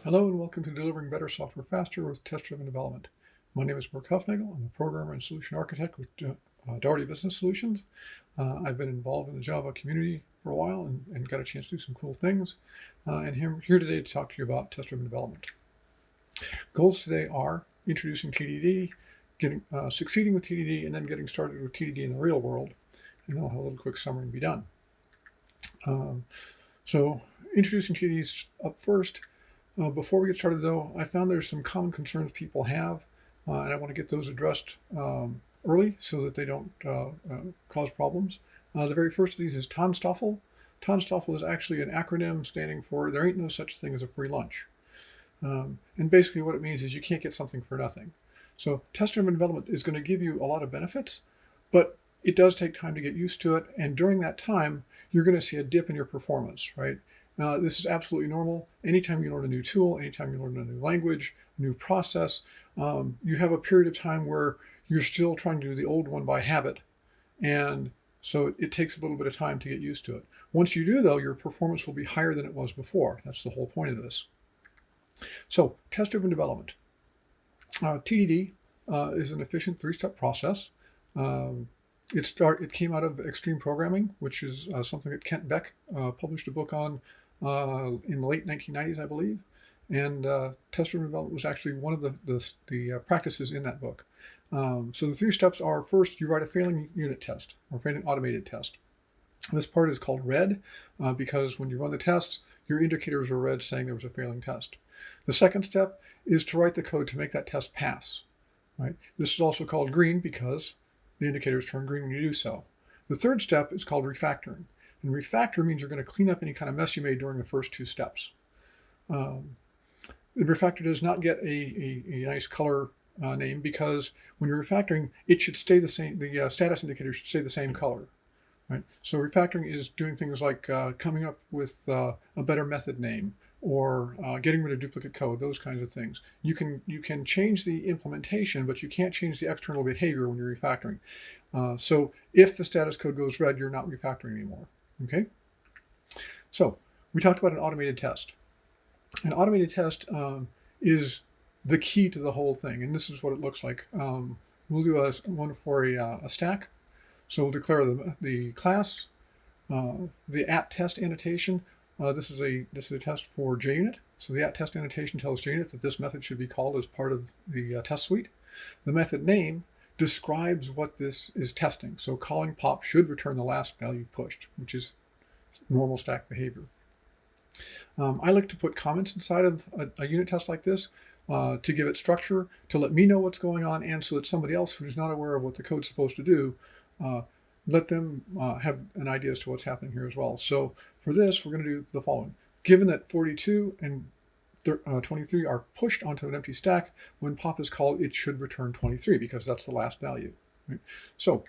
Hello and welcome to Delivering Better Software Faster with Test-Driven Development. My name is Burk Hufnagel. I'm a programmer and solution architect with Doherty Business Solutions. I've been involved in the Java community for a while and got a chance to do some cool things. And here today to talk to you about test-driven development. Goals today are introducing TDD, succeeding with TDD, and then getting started with TDD in the real world. And then I'll have a little quick summary and be done. So introducing TDDs up first. Before we get started, though, I found there's some common concerns people have, and I want to get those addressed early so that they don't cause problems. The very first of these is TANSTOFL. TANSTOFL is actually an acronym standing for there ain't no such thing as a free lunch. And basically what it means is you can't get something for nothing. So test-driven development is going to give you a lot of benefits, but it does take time to get used to it, and during that time, you're going to see a dip in your performance, right? This is absolutely normal. Anytime you learn a new tool, anytime you learn a new language, new process, you have a period of time where you're still trying to do the old one by habit. And so it takes a little bit of time to get used to it. Once you do, though, your performance will be higher than it was before. That's the whole point of this. So test-driven development. TDD is an efficient three-step process. It came out of extreme programming, which is something that Kent Beck published a book on in the late 1990s, I believe. And test-driven development was actually one of the practices in that book. So the three steps are: first, you write a failing unit test or failing automated test. This part is called red because when you run the test, your indicators are red saying there was a failing test. The second step is to write the code to make that test pass. Right? This is also called green because the indicators turn green when you do so. The third step is called refactoring. And refactor means you're going to clean up any kind of mess you made during the first two steps. The refactor does not get a nice color name because when you're refactoring, it should stay the same. The status indicator should stay the same color. Right? So refactoring is doing things like coming up with a better method name or getting rid of duplicate code, those kinds of things. You can change the implementation, but you can't change the external behavior when you're refactoring. So if the status code goes red, you're not refactoring anymore. Okay? So we talked about an automated test. An automated test is the key to the whole thing, and this is what it looks like. We'll do one for a stack. So we'll declare the class, the @test annotation. This is a test for JUnit. So the @test annotation tells JUnit that this method should be called as part of the test suite. The method name describes what this is testing. So calling pop should return the last value pushed, which is normal stack behavior. I like to put comments inside of a unit test like this to give it structure, to let me know what's going on, and so that somebody else who's not aware of what the code's supposed to do, let them have an idea as to what's happening here as well. So for this, we're going to do the following. Given that 42 and 23 are pushed onto an empty stack, when pop is called, it should return 23 because that's the last value. Right? So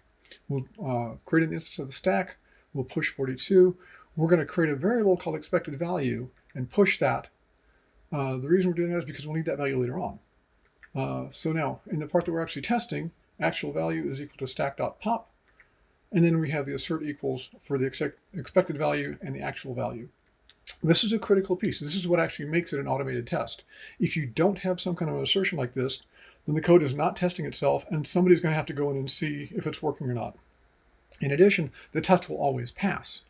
we'll create an instance of the stack. We'll push 42. We're going to create a variable called expected value and push that. The reason we're doing that is because we'll need that value later on. So now, in the part that we're actually testing, actual value is equal to stack.pop. And then we have the assert equals for the expected value and the actual value. This is a critical piece. This is what actually makes it an automated test. If you don't have some kind of assertion like this, then the code is not testing itself, and somebody's going to have to go in and see if it's working or not. In addition, the test will always pass,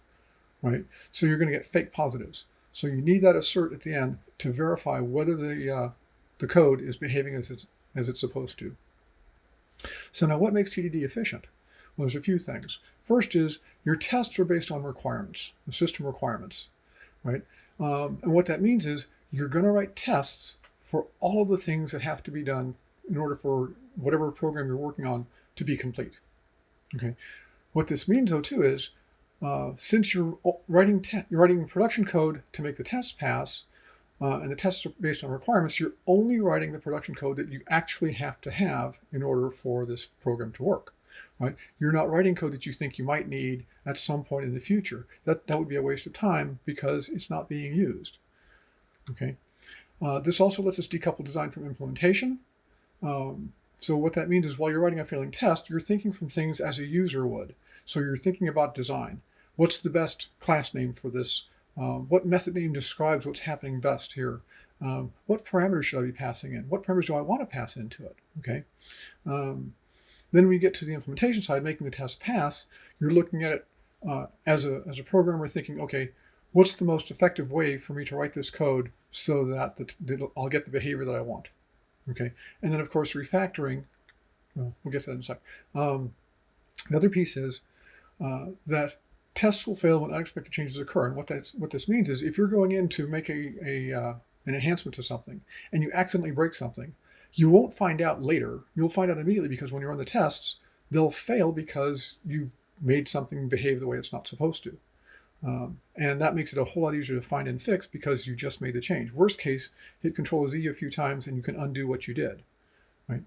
right? So you're going to get fake positives. So you need that assert at the end to verify whether the code is behaving as it's supposed to. So now what makes TDD efficient? Well, there's a few things. First is your tests are based on requirements, the system requirements, right? And what that means is you're going to write tests for all of the things that have to be done in order for whatever program you're working on to be complete. Okay. What this means, though, too, is since you're writing production code to make the tests pass, and the tests are based on requirements, you're only writing the production code that you actually have to have in order for this program to work. Right? You're not writing code that you think you might need at some point in the future. That would be a waste of time because it's not being used. Okay. This also lets us decouple design from implementation. So what that means is while you're writing a failing test, you're thinking from things as a user would. So you're thinking about design. What's the best class name for this? What method name describes what's happening best here? What parameters should I be passing in? What parameters do I want to pass into it? Okay. Then when you get to the implementation side, making the test pass, you're looking at it as a programmer thinking, okay, what's the most effective way for me to write this code so that I'll get the behavior that I want? Okay. And then, of course, refactoring, well, we'll get to that in a sec. The other piece is that tests will fail when unexpected changes occur. And what this means is if you're going in to make an enhancement to something and you accidentally break something, you won't find out later. You'll find out immediately because when you run the tests, they'll fail because you've made something behave the way it's not supposed to. And that makes it a whole lot easier to find and fix because you just made the change. Worst case, hit Control-Z a few times and you can undo what you did. Right?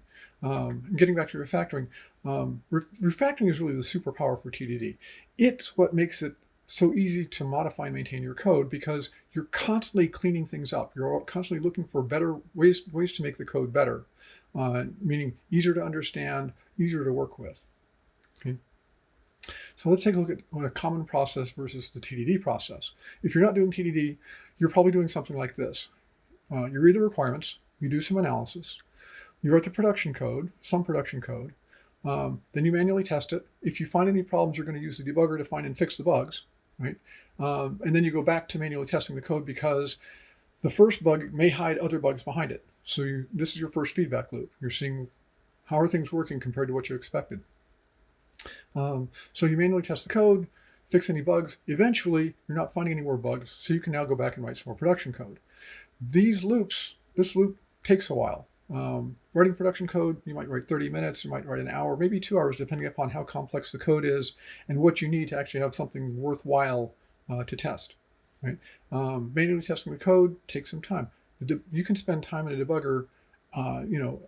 Getting back to refactoring, refactoring is really the superpower for TDD. It's what makes it so easy to modify and maintain your code because you're constantly cleaning things up. You're constantly looking for better ways to make the code better, meaning easier to understand, easier to work with. Okay. So let's take a look at what a common process versus the TDD process. If you're not doing TDD, you're probably doing something like this. You read the requirements, you do some analysis, you write the production code, some production code, then you manually test it. If you find any problems, you're going to use the debugger to find and fix the bugs, right? And then you go back to manually testing the code because the first bug may hide other bugs behind it. So this is your first feedback loop. You're seeing how are things working compared to what you expected. So you manually test the code, fix any bugs. Eventually, you're not finding any more bugs, so you can now go back and write some more production code. This loop takes a while. Writing production code, you might write 30 minutes, you might write an hour, maybe 2 hours, depending upon how complex the code is and what you need to actually have something worthwhile to test. Right? Manually testing the code takes some time. You can spend time in a debugger,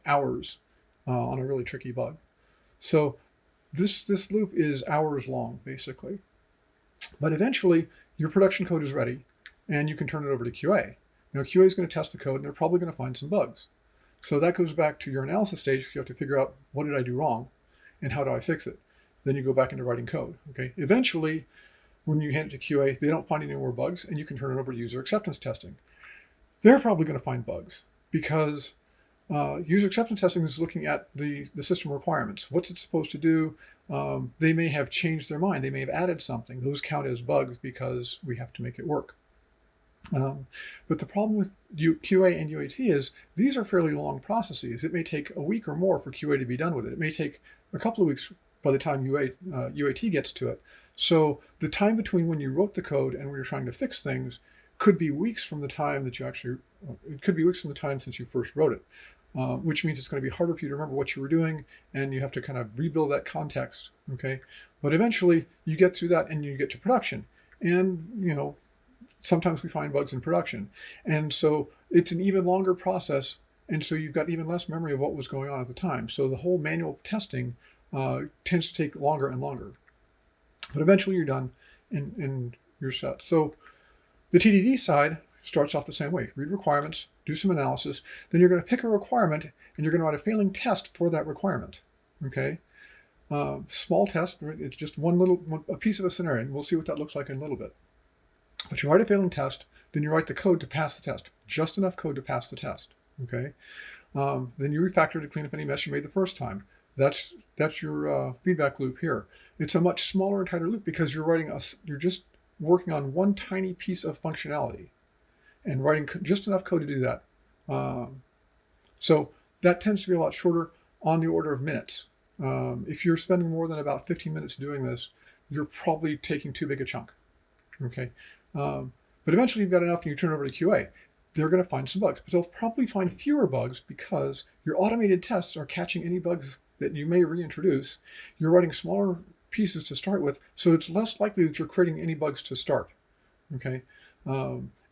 hours on a really tricky bug. So this loop is hours long, basically. But eventually, your production code is ready, and you can turn it over to QA. Now, QA is going to test the code, and they're probably going to find some bugs. So that goes back to your analysis stage. You have to figure out what did I do wrong, and how do I fix it. Then you go back into writing code. Okay. Eventually, when you hand it to QA, they don't find any more bugs, and you can turn it over to user acceptance testing. They're probably going to find bugs because user acceptance testing is looking at the system requirements. What's it supposed to do? They may have changed their mind. They may have added something. Those count as bugs because we have to make it work. But the problem with QA and UAT is these are fairly long processes. It may take a week or more for QA to be done with it. It may take a couple of weeks by the time UAT gets to it. So the time between when you wrote the code and when you're trying to fix things could be weeks from the time that it could be weeks from the time since you first wrote it. Which means it's going to be harder for you to remember what you were doing, and you have to kind of rebuild that context, okay? But eventually, you get through that, and you get to production. And, sometimes we find bugs in production. And so it's an even longer process, and so you've got even less memory of what was going on at the time. So the whole manual testing tends to take longer and longer. But eventually, you're done, and you're set. So the TDD side starts off the same way. Read requirements, do some analysis, then you're going to pick a requirement and you're going to write a failing test for that requirement. Okay? Small test, it's just a piece of a scenario, and we'll see what that looks like in a little bit. But you write a failing test, then you write the code to pass the test. Just enough code to pass the test. Okay? Then you refactor to clean up any mess you made the first time. That's your feedback loop here. It's a much smaller and tighter loop because you're just working on one tiny piece of functionality and writing just enough code to do that. So that tends to be a lot shorter, on the order of minutes. If you're spending more than about 15 minutes doing this, you're probably taking too big a chunk. Okay, but eventually you've got enough and you turn it over to QA. They're going to find some bugs, but they'll probably find fewer bugs because your automated tests are catching any bugs that you may reintroduce. You're writing smaller pieces to start with, so it's less likely that you're creating any bugs to start. Okay.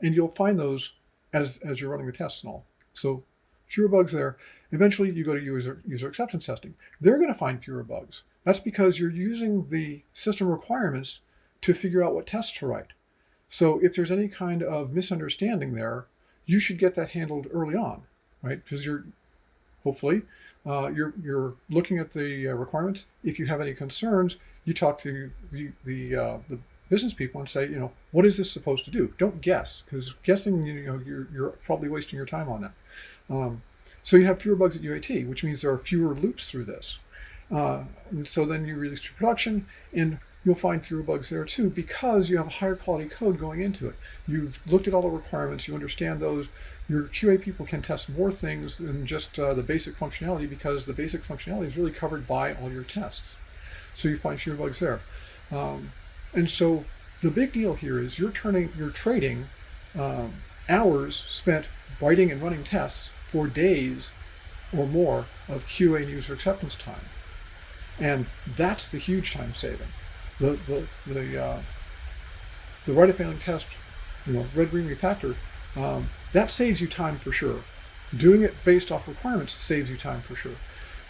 And you'll find those as you're running the tests and all. So fewer bugs there. Eventually, you go to user acceptance testing. They're going to find fewer bugs. That's because you're using the system requirements to figure out what tests to write. So if there's any kind of misunderstanding there, you should get that handled early on, right? Because you're looking at the requirements. If you have any concerns, you talk to the business people and say, what is this supposed to do? Don't guess, because guessing, you're probably wasting your time on that. So you have fewer bugs at UAT, which means there are fewer loops through this. And so then you release to production, and you'll find fewer bugs there too, because you have a higher quality code going into it. You've looked at all the requirements, you understand those. Your QA people can test more things than just the basic functionality, because the basic functionality is really covered by all your tests. So you find fewer bugs there. And so the big deal here is you're trading hours spent writing and running tests for days or more of QA and user acceptance time. And that's the huge time saving. The write a failing test, red green refactor, that saves you time for sure. Doing it based off requirements saves you time for sure.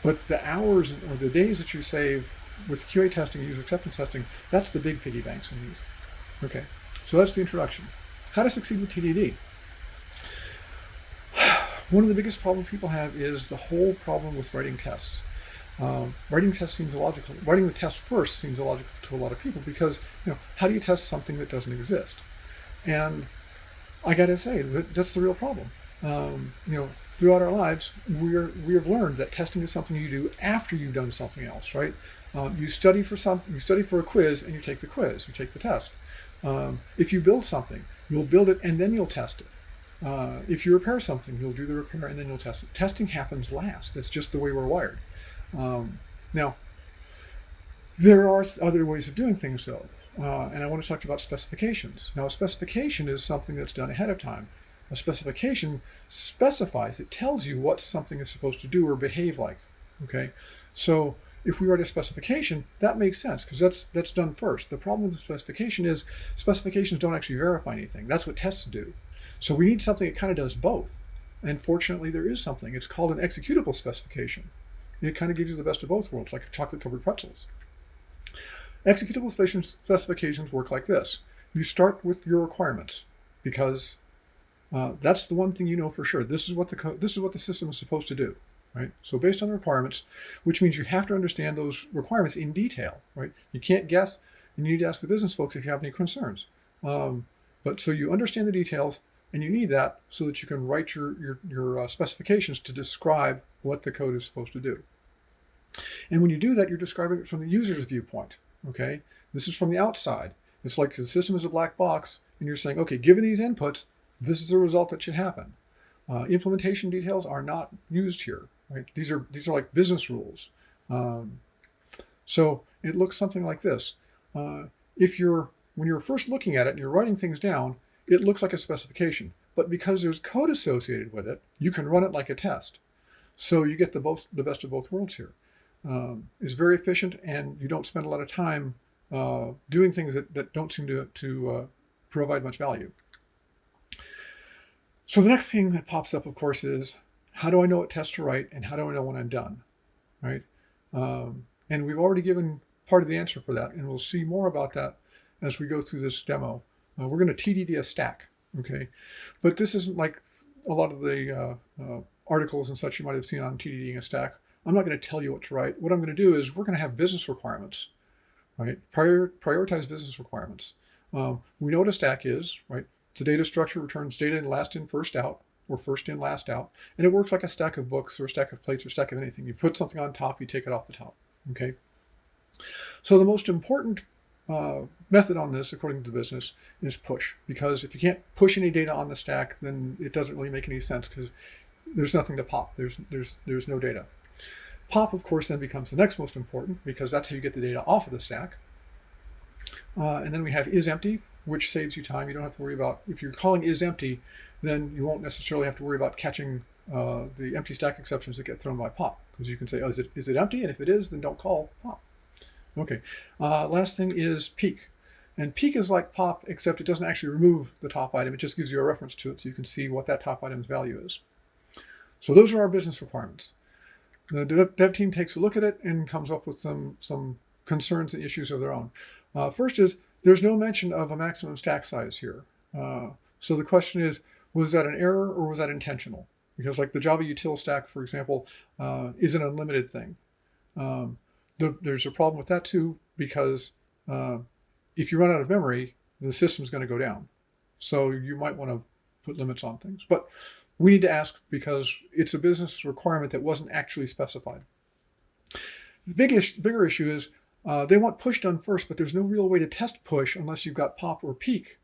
But the hours or the days that you save with QA testing and user acceptance testing, that's the big piggy banks in these. Okay, so that's the introduction. How to succeed with TDD. One of the biggest problems people have is the whole problem with writing tests. Writing tests seems illogical. Writing the test first seems illogical to a lot of people, because how do you test something that doesn't exist? And I got to say that's the real problem. Throughout our lives, we have learned that testing is something you do after you've done something else, right? You study for a quiz, and you take the quiz, you take the test. If you build something, you'll build it and then you'll test it. If you repair something, you'll do the repair and then you'll test it. Testing happens last. It's just the way we're wired. Now, there are other ways of doing things though, and I want to talk about specifications. Now, a specification is something that's done ahead of time. A specification specifies, it tells you what something is supposed to do or behave like, okay? So if we write a specification, that makes sense, because that's done first. The problem with the specification is specifications don't actually verify anything. That's what tests do. So we need something that kind of does both. And fortunately, there is something. It's called an executable specification. It kind of gives you the best of both worlds, like chocolate-covered pretzels. Executable specifications work like this. You start with your requirements, because that's the one thing you know for sure. This is what the system is supposed to do, right? So based on the requirements, which means you have to understand those requirements in detail, right? You can't guess, and you need to ask the business folks if you have any concerns. But so you understand the details, and you need that so that you can write your specifications to describe what the code is supposed to do. And when you do that, you're describing it from the user's viewpoint, okay? This is from the outside. It's like the system is a black box, and you're saying, okay, given these inputs, this is the result that should happen. Implementation details are not used here, right? These are like business rules. So it looks something like this. When you're first looking at it and you're writing things down, it looks like a specification. But because there's code associated with it, you can run it like a test. So you get the best of both worlds here. It's very efficient, and you don't spend a lot of time doing things that don't seem to provide much value. So the next thing that pops up, of course, is how do I know what test to write, and how do I know when I'm done, right? And we've already given part of the answer for that, and we'll see more about that as we go through this demo. We're going to TDD a stack, okay? But this isn't like a lot of the articles and such you might have seen on TDDing a stack. I'm not going to tell you what to write. What I'm going to do is we're going to have business requirements, right? Prioritize business requirements. We know what a stack is, right? It's a data structure, returns data in last in, first out, or first in, last out. And it works like a stack of books or a stack of plates or a stack of anything. You put something on top, you take it off the top, okay? So the most important method on this, according to the business, is push. Because if you can't push any data on the stack, then it doesn't really make any sense, because there's nothing to pop. There's no data. Pop, of course, then becomes the next most important, because that's how you get the data off of the stack. And then we have isEmpty, which saves you time. You don't have to worry about, if you're calling isEmpty, then you won't necessarily have to worry about catching the empty stack exceptions that get thrown by pop, because you can say, oh, is it empty? And if it is, then don't call pop. Okay, last thing is peek. And peek is like pop, except it doesn't actually remove the top item. It just gives you a reference to it so you can see what that top item's value is. So those are our business requirements. The dev team takes a look at it and comes up with some concerns and issues of their own. First is, there's no mention of a maximum stack size here. So the question is, was that an error or was that intentional? Because like the Java util stack, for example, is an unlimited thing. There's a problem with that too, because if you run out of memory, the system's going to go down. So you might want to put limits on things. But we need to ask because it's a business requirement that wasn't actually specified. The bigger issue is they want push done first, but there's no real way to test push unless you've got pop or peek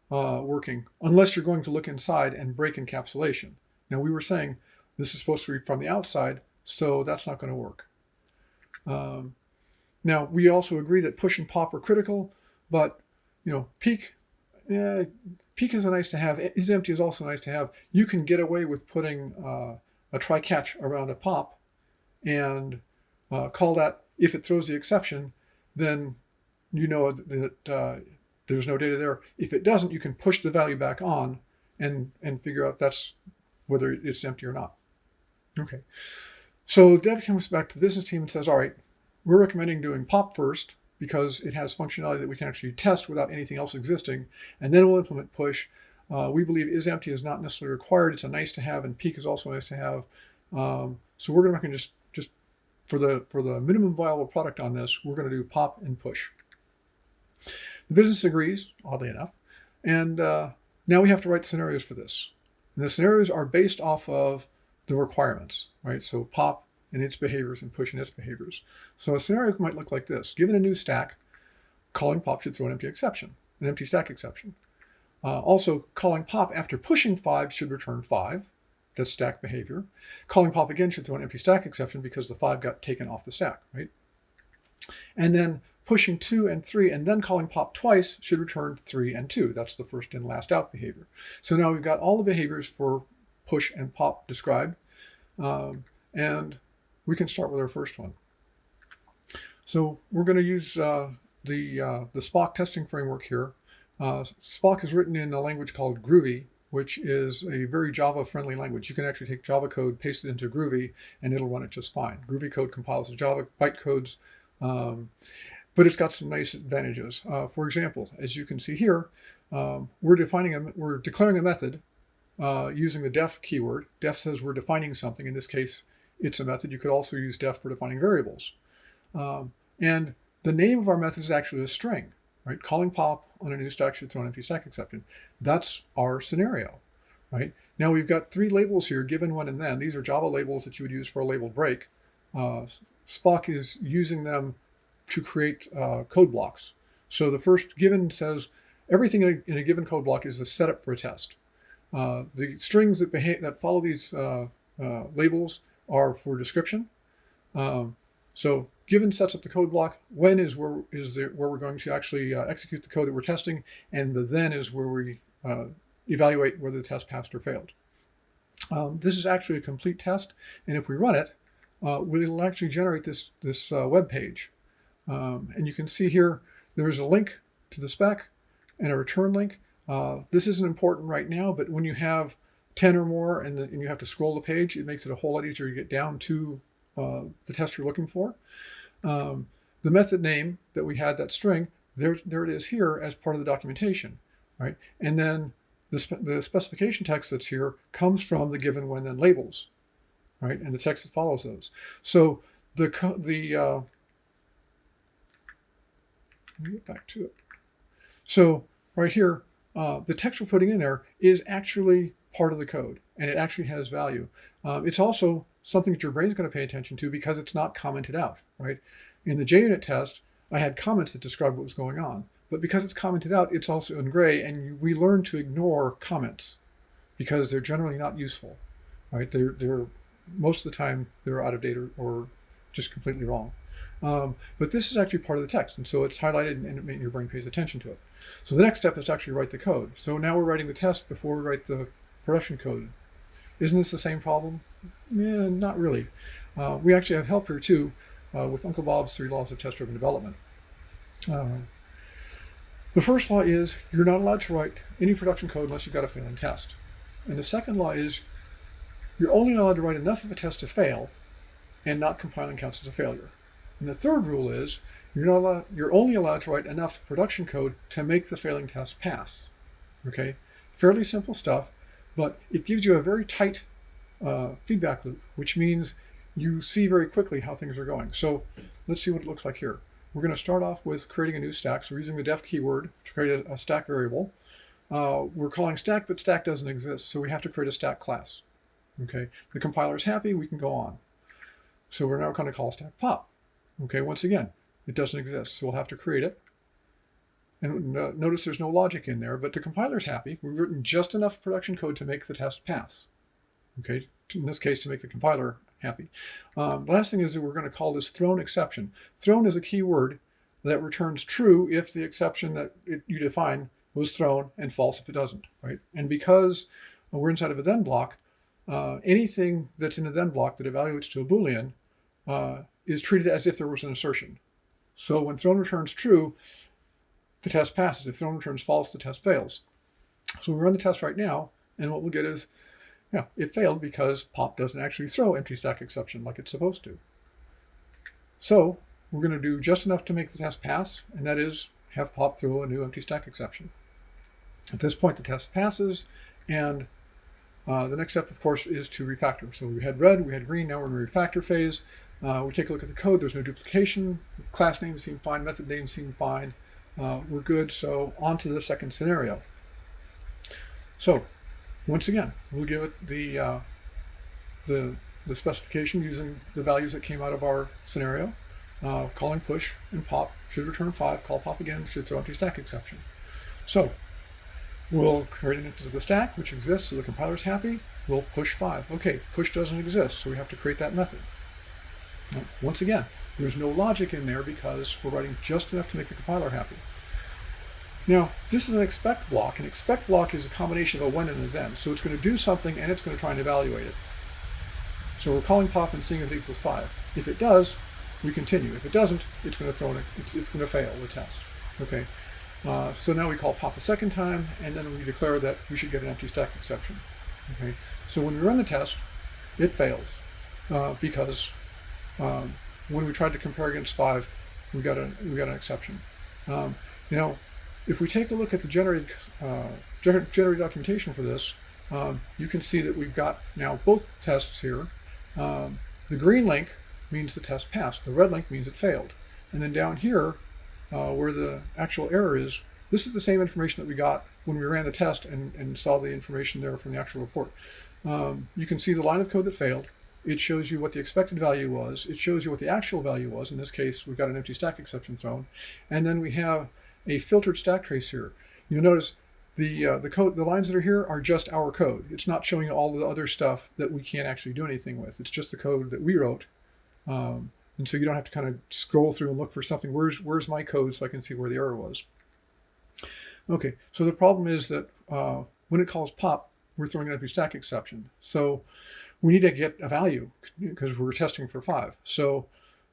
working, unless you're going to look inside and break encapsulation. Now, we were saying this is supposed to be from the outside, so that's not going to work. Now, we also agree that push and pop are critical, but peek, peek is a nice to have. IsEmpty is also nice to have. You can get away with putting a try catch around a pop and call that, if it throws the exception, then you know that there's no data there. If it doesn't, you can push the value back on and figure out that's whether it's empty or not. Okay, so Dev comes back to the business team and says, all right, we're recommending doing pop first because it has functionality that we can actually test without anything else existing, and then we'll implement push. We believe isEmpty is not necessarily required. It's a nice to have, and peek is also nice to have. So we're going to recommend just for the minimum viable product on this, we're going to do pop and push. The business agrees, oddly enough, and now we have to write scenarios for this. And the scenarios are based off of the requirements, right? So pop and its behaviors and push and its behaviors. So a scenario might look like this. Given a new stack, calling pop should throw an empty exception, an empty stack exception. Also, calling pop after pushing 5 should return 5. That's stack behavior. Calling pop again should throw an empty stack exception because the 5 got taken off the stack, right? And then pushing 2 and 3 and then calling pop twice should return 3 and 2. That's the first in, last out behavior. So now we've got all the behaviors for push and pop described. And we can start with our first one. So we're going to use the Spock testing framework here. Spock is written in a language called Groovy, which is a very Java-friendly language. You can actually take Java code, paste it into Groovy, and it'll run it just fine. Groovy code compiles to Java bytecodes, but it's got some nice advantages. For example, as you can see here, we're declaring a method using the def keyword. Def says we're defining something. In this case, it's a method. You could also use def for defining variables. And the name of our method is actually a string, right? Calling pop on a new stack should throw an empty stack exception. That's our scenario, right? Now we've got 3 labels here, given, when, and then. These are Java labels that you would use for a labeled break. Spock is using them to create code blocks. So the first given says everything in a given code block is the setup for a test. The strings that follow these labels are for description. So given sets up the code block, when is where we're going to actually execute the code that we're testing, and the then is where we evaluate whether the test passed or failed. This is actually a complete test, and if we run it, we'll actually generate this web page. And you can see here there's a link to the spec and a return link. This isn't important right now, but when you have 10 or more and you have to scroll the page, it makes it a whole lot easier to get down to the test you're looking for. The method name that we had, that string, there it is here as part of the documentation, right? And then the specification text that's here comes from the given, when, then labels, right? And the text that follows those. So let me get back to it. So right here, the text we're putting in there is actually part of the code, and it actually has value. It's also something that your brain's going to pay attention to because it's not commented out, right? In the JUnit test, I had comments that described what was going on, but because it's commented out, it's also in gray, and we learn to ignore comments because they're generally not useful, right? They're most of the time they're out of date or just completely wrong. But this is actually part of the text, and so it's highlighted and your brain pays attention to it. So the next step is to actually write the code. So now we're writing the test before we write the production code. Isn't this the same problem? Yeah, not really. We actually have help here too with Uncle Bob's 3 laws of test-driven development. The first law is you're not allowed to write any production code unless you've got a failing test. And the second law is you're only allowed to write enough of a test to fail, and not compiling counts as a failure. And the third rule is you're only allowed to write enough production code to make the failing test pass. Okay, fairly simple stuff, but it gives you a very tight feedback loop, which means you see very quickly how things are going. So let's see what it looks like here. we're going to start off with creating a new stack. So we're using the def keyword to create a stack variable. We're calling stack, but stack doesn't exist, so we have to create a stack class. Okay, the compiler is happy, we can go on. So we're now going to call stack pop. Okay, once again, it doesn't exist, so we'll have to create it. And notice there's no logic in there, but the compiler's happy. We've written just enough production code to make the test pass. Okay, in this case, to make the compiler happy. The last thing is that we're going to call this thrown exception. Thrown is a keyword that returns true if the exception that you define was thrown and false if it doesn't, right? And because we're inside of a then block, anything that's in a then block that evaluates to a Boolean is treated as if there was an assertion. So when thrown returns true, the test passes. If thrown returns false, the test fails. So we run the test right now, and what we'll get is, yeah, it failed because pop doesn't actually throw empty stack exception like it's supposed to. So we're going to do just enough to make the test pass, and that is have pop throw a new empty stack exception. At this point, the test passes, and the next step, of course, is to refactor. So we had red, we had green, now we're in the refactor phase. We take a look at the code. There's no duplication. Class names seem fine. Method names seem fine. We're good. So on to the second scenario. So once again, we'll give it the specification using the values that came out of our scenario. Calling push and pop should return 5. Call pop again should throw empty stack exception. So we'll create an into the stack, which exists, so the compiler's happy. We'll push 5. Okay, push doesn't exist, so we have to create that method. Now, once again, there's no logic in there because we're writing just enough to make the compiler happy. Now, this is an expect block. An expect block is a combination of a when and a then. So it's going to do something, and it's going to try and evaluate it. So we're calling pop and seeing if it equals 5. If it does, we continue. If it doesn't, it's going to throw it's going to fail the test. Okay. So now we call pop a second time, and then we declare that we should get an empty stack exception. Okay. So when we run the test, it fails because when we tried to compare against 5, we got an exception. Now, if we take a look at the generated documentation for this, you can see that we've got now both tests here. The green link means the test passed. The red link means it failed. And then down here, where the actual error is, this is the same information that we got when we ran the test and saw the information there from the actual report. You can see the line of code that failed. It shows you what the expected value was. It shows you what the actual value was. In this case, we've got an empty stack exception thrown. And then we have a filtered stack trace here. You'll notice the lines that are here are just our code. It's not showing all the other stuff that we can't actually do anything with. It's just the code that we wrote. And so you don't have to kind of scroll through and look for something. Where's my code so I can see where the error was? Okay, so the problem is that when it calls pop, we're throwing an empty stack exception. So we need to get a value because we're testing for 5. So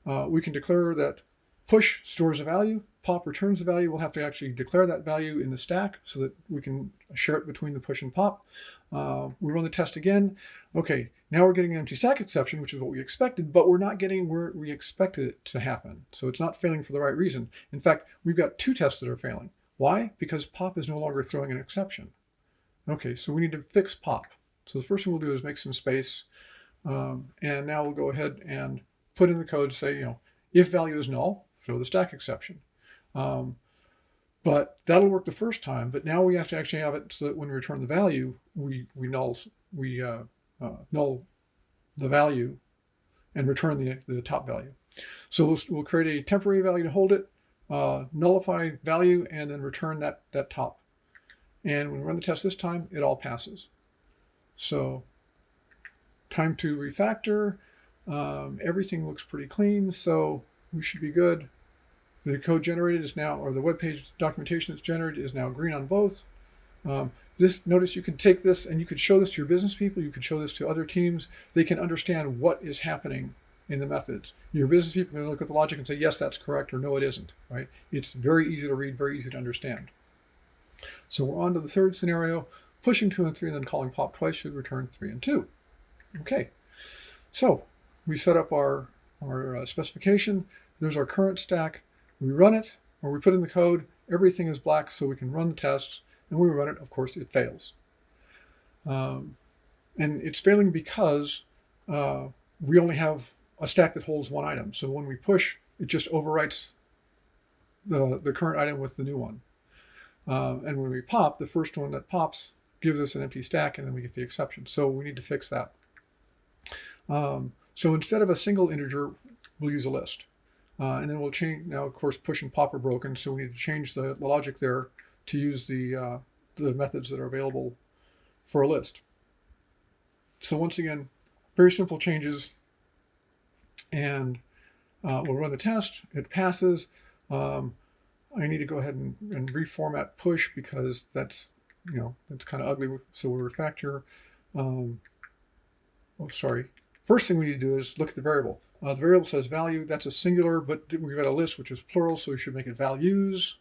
we can declare that push stores a value, pop returns a value. We'll have to actually declare that value in the stack so that we can share it between the push and pop. We run the test again. Okay, now we're getting an empty stack exception, which is what we expected, but we're not getting where we expected it to happen. So it's not failing for the right reason. In fact, we've got 2 tests that are failing. Why? Because pop is no longer throwing an exception. Okay, so we need to fix pop. So the first thing we'll do is make some space. And now we'll go ahead and put in the code, say, if value is null, throw the stack exception. But that'll work the first time, but now we have to actually have it so that when we return the value, we null the value and return the top value. So we'll create a temporary value to hold it, nullify value, and then return that top. And when we run the test this time, it all passes. So time to refactor. Everything looks pretty clean, so we should be good. The code generated is now, or the web page documentation that's generated is now green on both. Notice you can take this and you could show this to your business people. You could show this to other teams. They can understand what is happening in the methods. Your business people can look at the logic and say, yes, that's correct, or no, it isn't, right? It's very easy to read, very easy to understand. So we're on to the third scenario. Pushing 2 and 3 and then calling pop twice should return 3 and 2. Okay, so we set up our specification. There's our current stack. We run it, or we put in the code. Everything is black, so we can run the test. And when we run it, of course, it fails. And it's failing because we only have a stack that holds 1 item. So when we push, it just overwrites the current item with the new one. And when we pop, the first one that pops gives us an empty stack, and then we get the exception. So we need to fix that. So instead of a single integer, we'll use a list. And then we'll change, now of course push and pop are broken, so we need to change the logic there to use the methods that are available for a list. So once again, very simple changes, and we'll run the test, it passes. I need to go ahead and reformat push because that's, that's kind of ugly, so we'll refactor. First thing we need to do is look at the variable. The variable says value, that's a singular, but we've got a list which is plural, so we should make it values.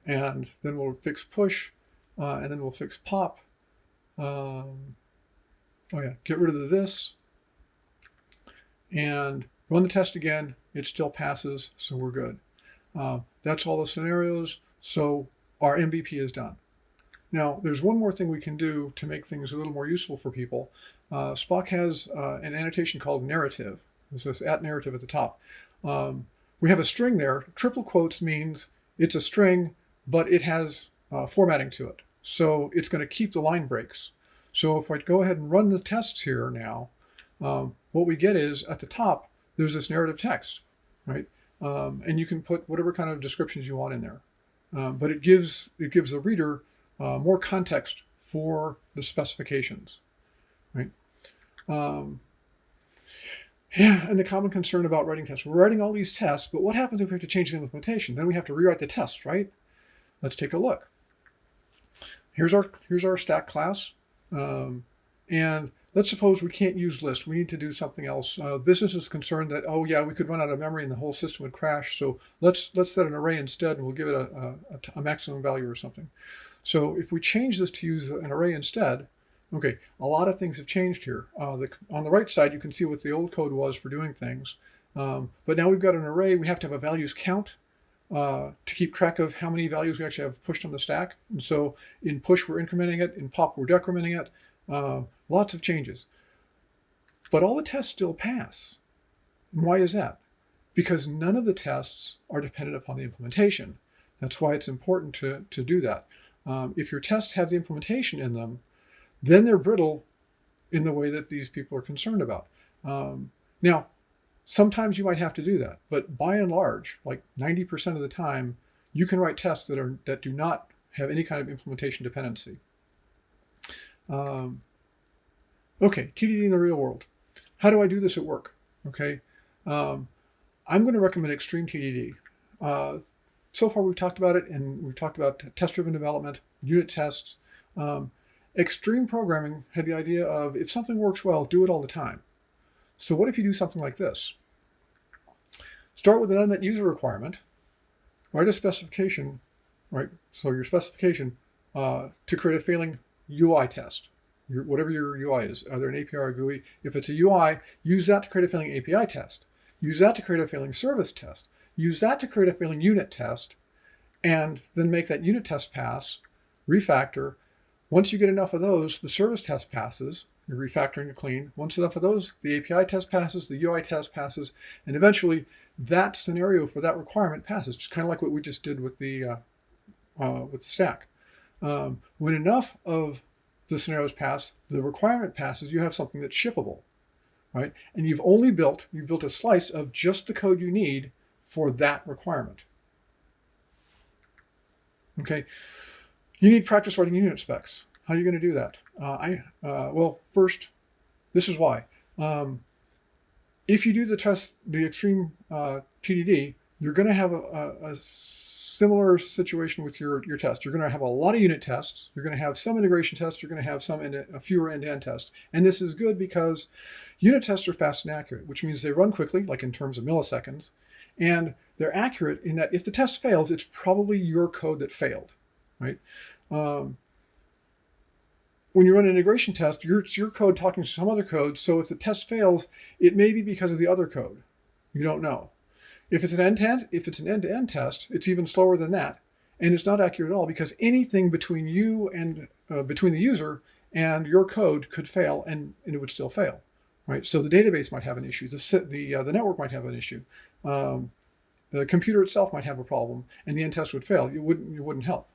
And then we'll fix push, and then we'll fix pop. Get rid of this. And run the test again, it still passes, so we're good. That's all the scenarios, so our MVP is done. Now, there's one more thing we can do to make things a little more useful for people. Spock has an annotation called narrative. It says @narrative at the top. We have a string there. Triple quotes means it's a string, but it has formatting to it. So it's going to keep the line breaks. So if I go ahead and run the tests here now, what we get is at the top, there's this narrative text, right? And you can put whatever kind of descriptions you want in there. But it gives the reader more context for the specifications, right? And the common concern about writing tests. We're writing all these tests, but what happens if we have to change the implementation? Then we have to rewrite the test, right? Let's take a look. Here's our stack class. And let's suppose we can't use list. We need to do something else. Business is concerned that, oh yeah, we could run out of memory and the whole system would crash. So let's set an array instead, and we'll give it a maximum value or something. So if we change this to use an array instead, okay, a lot of things have changed here. On the right side, you can see what the old code was for doing things. But now we've got an array. We have to have a values count to keep track of how many values we actually have pushed on the stack. And so in push, we're incrementing it. In pop, we're decrementing it. Lots of changes. But all the tests still pass. And why is that? Because none of the tests are dependent upon the implementation. That's why it's important to do that. If your tests have the implementation in them, then they're brittle in the way that these people are concerned about. Now, sometimes you might have to do that, but by and large, like 90% of the time, you can write tests that do not have any kind of implementation dependency. Okay, TDD in the real world. How do I do this at work? Okay, I'm going to recommend extreme TDD. So far we've talked about it, and we've talked about test-driven development, unit tests. Extreme programming had the idea of if something works well, do it all the time. So what if you do something like this? Start with an unmet user requirement, write a specification, right? So your specification to create a failing UI test, whatever your UI is, either an API or a GUI. If it's a UI, use that to create a failing API test. Use that to create a failing service test. Use that to create a failing unit test, and then make that unit test pass, refactor. Once you get enough of those, the service test passes, you're refactoring to clean. Once enough of those, the API test passes, the UI test passes, and eventually that scenario for that requirement passes, just kind of like what we just did with the stack. When enough of the scenarios pass, the requirement passes, you have something that's shippable, right? And you've built a slice of just the code you need for that requirement. Okay, you need practice writing unit specs. How are you going to do that? Well, first, this is why. If you do the extreme TDD, you're going to have a similar situation with your test. You're going to have a lot of unit tests. You're going to have some integration tests. You're going to have fewer end-to-end tests. And this is good because unit tests are fast and accurate, which means they run quickly, like in terms of milliseconds. And they're accurate in that if the test fails, it's probably your code that failed, right? When you run an integration test, it's your code talking to some other code. So if the test fails, it may be because of the other code. You don't know. If it's an end-to-end test, it's even slower than that. And it's not accurate at all because anything between you and between the user and your code could fail, and it would still fail, right? So the database might have an issue. The network might have an issue. The computer itself might have a problem, and the end test would fail. You wouldn't help.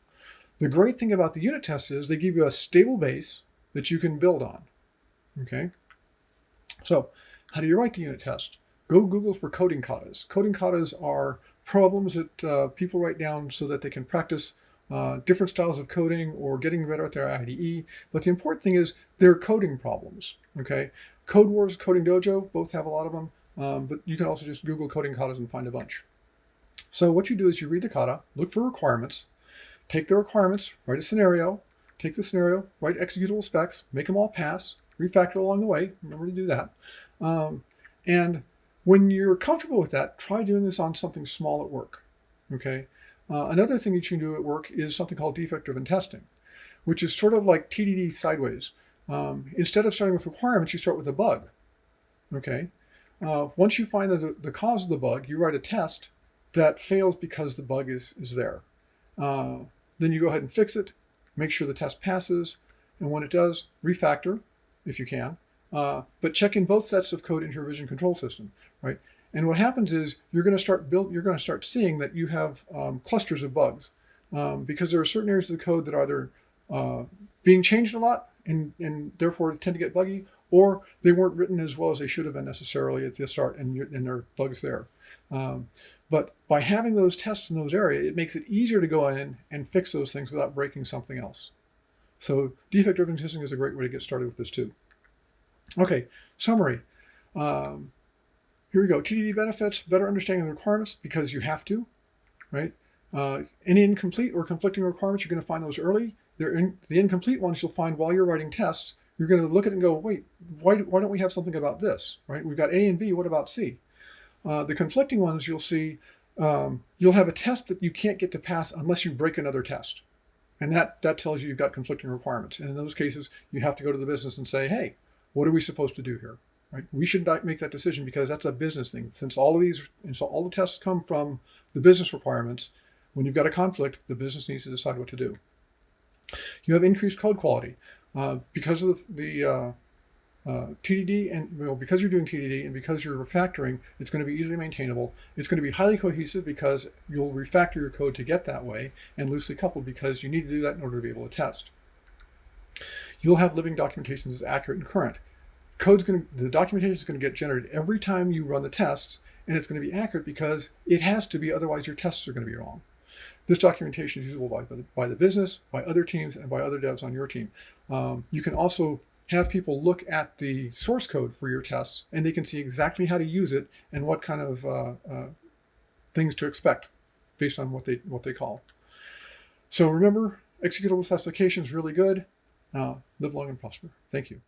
The great thing about the unit tests is they give you a stable base that you can build on. Okay. So how do you write the unit test? Go Google for coding katas. Coding katas are problems that people write down so that they can practice different styles of coding or getting better at their IDE. But the important thing is they're coding problems. Okay. Code Wars, Coding Dojo, both have a lot of them. But you can also just Google coding katas and find a bunch. So what you do is you read the kata, look for requirements, take the requirements, write a scenario, take the scenario, write executable specs, make them all pass, refactor along the way. Remember to do that. And when you're comfortable with that, try doing this on something small at work. Okay. Another thing that you can do at work is something called defect-driven testing, which is sort of like TDD sideways. Instead of starting with requirements, you start with a bug. Okay. Once you find the cause of the bug, you write a test that fails because the bug is there. Then you go ahead and fix it, make sure the test passes, and when it does, refactor if you can. But check in both sets of code into your vision control system, right? And what happens is you're going to start seeing that you have clusters of bugs because there are certain areas of the code that are either being changed a lot and therefore tend to get buggy, or they weren't written as well as they should have been necessarily at the start, and there are bugs there. But by having those tests in those areas, it makes it easier to go in and fix those things without breaking something else. So defect-driven testing is a great way to get started with this too. Okay, summary. Here we go. TDD benefits, better understanding the requirements because you have to, right? Any incomplete or conflicting requirements, you're going to find those early. The incomplete ones you'll find while you're writing tests. You're going to look at it and go, wait, why don't we have something about this, right? We've got A and B, what about C? The conflicting ones you'll see, you'll have a test that you can't get to pass unless you break another test. And that tells you you've got conflicting requirements. And in those cases, you have to go to the business and say, hey, what are we supposed to do here? Right? We should not make that decision because that's a business thing. Since all the tests come from the business requirements, when you've got a conflict, the business needs to decide what to do. You have increased code quality. Because of the TDD, and because you're doing TDD and because you're refactoring, it's going to be easily maintainable. It's going to be highly cohesive because you'll refactor your code to get that way, and loosely coupled because you need to do that in order to be able to test. You'll have living documentation that's accurate and current. The documentation is going to get generated every time you run the tests, and it's going to be accurate because it has to be, otherwise your tests are going to be wrong. This documentation is usable by the business, by other teams, and by other devs on your team. You can also have people look at the source code for your tests, and they can see exactly how to use it and what kind of things to expect based on what they call. So remember, executable specification is really good. Live long and prosper. Thank you.